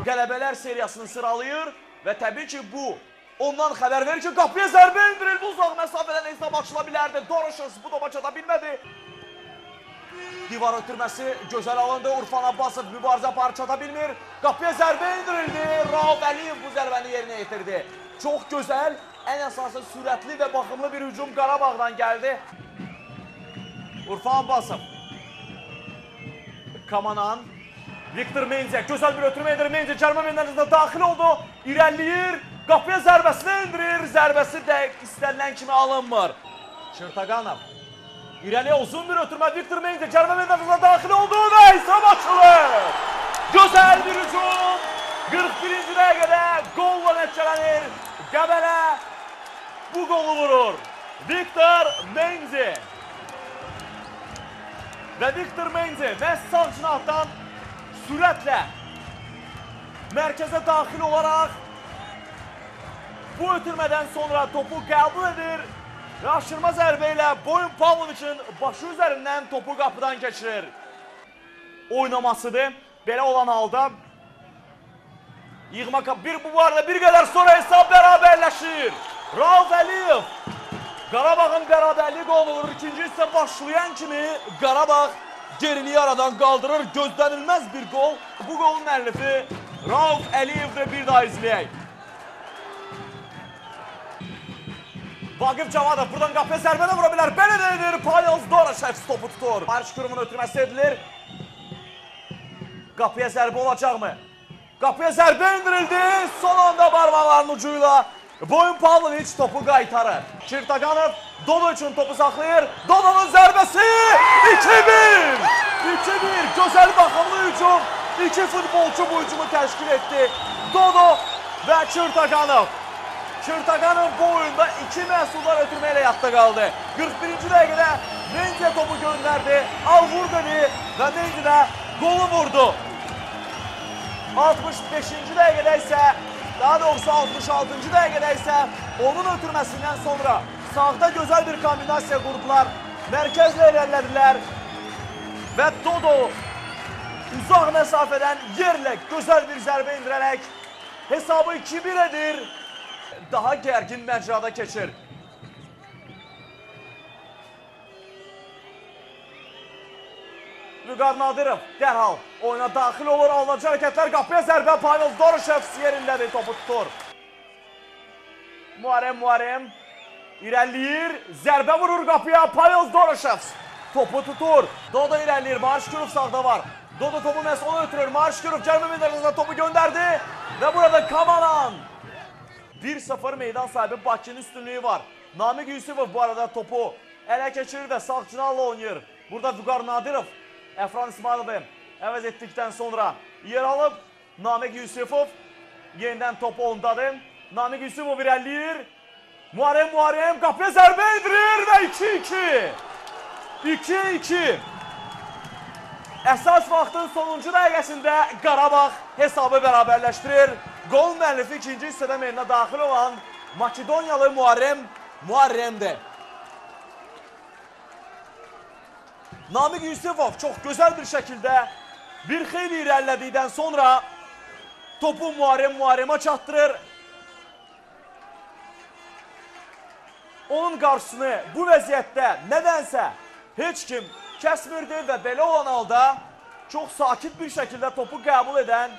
qələbələr seriyasını sıralayır və təbii ki bu ondan xəbər verir ki qapıya zərbə indirildi, uzaq məsafədən hesab açıla bilərdi. Doroşevs bu topa çata bilmədi. Divar ötürməsi gözəl alındı. Urfan Abbasov mübarizə aparıb çata bilmir. Qapıya zərbə indirildi. Rauf Əliyev bu zərbəni yerinə yetirdi. Çox gözəl, ən əsası sürətli və baxımlı bir hücum Qarabağdan gəldi. Urfan Abbasov. Kamanan. Viktor Mendiyə gözəl bir ötürmə edir. Mendiyə cərmə meydançasına daxil oldu. İrəliyir. Qapıya zərbəsini indirir. Zərbəsi də istənilən kimi alınmır. Çırtaqanov. İrəliyə uzun bir ötürmə. Viktor Mendiyə cərmə meydançasına daxil oldu və hesab açılır. Gözəl bir hücum. 41-ci dəqiqədə qolla nəticələnir. Qəbələ bu qolu vurur. Viktor Mendiyə. Və Viktor Mendiyə məhz sağ cinahdan sürətlə mərkəzə daxil olaraq bu ötürmədən sonra topu qəbul edir və aşırma zərbə ilə Boyun Pavloviçin başı üzərindən topu qapıdan keçirir. Oynamasıdır. Belə olan halda yığma bu arada bir qədər sonra hesab bərabərləşir. Rauf Əliyev Qarabağın bərabərlik qolunu vurur. İkinci hissə başlayan kimi Qarabağ geriliyi aradan qaldırır. Gözlənilməz bir qol. Bu qolun müəllifi Rauf Əliyevdir. Bir daha izləyək. Vaqif Cavadov buradan qapıya zərbə də vura bilər. Belə də edir. Pavel Doroşevs topu tutur. Barış Kurumun ötürməsi edilir. Qapıya zərbə olacaqmı? Qapıya zərbə indirildi. Son anda barmaqlarının ucuyla Boyun Pavloviç topu qaytarır. Çırtaqanov Dodo üçün topu saxlayır. Dodo'nun zərbəsi 2-1. 2-1. Gözəl baxımlı hücum. İki futbolçu bu hücumu təşkil etdi. Dodo və Çırtaqanov. Çırtaqanov bu oyunda iki məhsullar ötürməklə yadda qaldı. 41-ci dəqiqədə Mendiyə topu göndərdi. Al vur dedi və Mendiyə də qolu vurdu. 65-ci dəqiqədə isə, daha doğrusu 66-cı dəqiqədə isə onun ötürməsindən sonra sağda gözəl bir kombinasiya qurdular. Mərkəzlə irəlilədilər və Dodo uzaq məsafədən yerlə gözəl bir zərbə indirərək hesabı 2-1 edir. Daha gərgin məcrada keçir. Vüqar Nadirov dərhal oyuna daxil olur. Alınacaq hərəkətlər, qapıya zərbə. Pavel Doroşevs yerindədir, topu tutur. Muharrem irəliyir. Zərbə vurur qapıya. Pavel Doroşevs topu tutur. Dodo irəliyir. Marşkurov sağda var. Dodo topu məhz ona ötürür. Marşkurov cərmə meydançasına topu göndərdi. Və burada Kamanan. 1-0 meydan sahibi Bakının üstünlüyü var. Namiq Yusifov bu arada topu ələ keçirir və sağ cinahla oynayır. Burada Vüqar Nadirov Əfran İsmailovu əvəz etdikdən sonra yer alıb. Namiq Yusifov yenidən topu ondadır. Namiq Yusifov irəliyir. Muharrem qapıya zərbə indirir və 2-2. 2-2. Əsas vaxtın sonuncu dəqiqəsində Qarabağ hesabı bərabərləşdirir. Qol müəllifi ikinci hissədə meydana daxil olan Makedoniyalı Muharremdir. Namiq Yusifov çox gözəl bir şəkildə bir xeyli irəlilədikdən sonra topu Muharremə çatdırır. Onun qarşısını bu vəziyyətdə nədənsə heç kim kəsmirdi və belə olan halda çox sakit bir şəkildə topu qəbul edən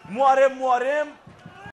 Muharrem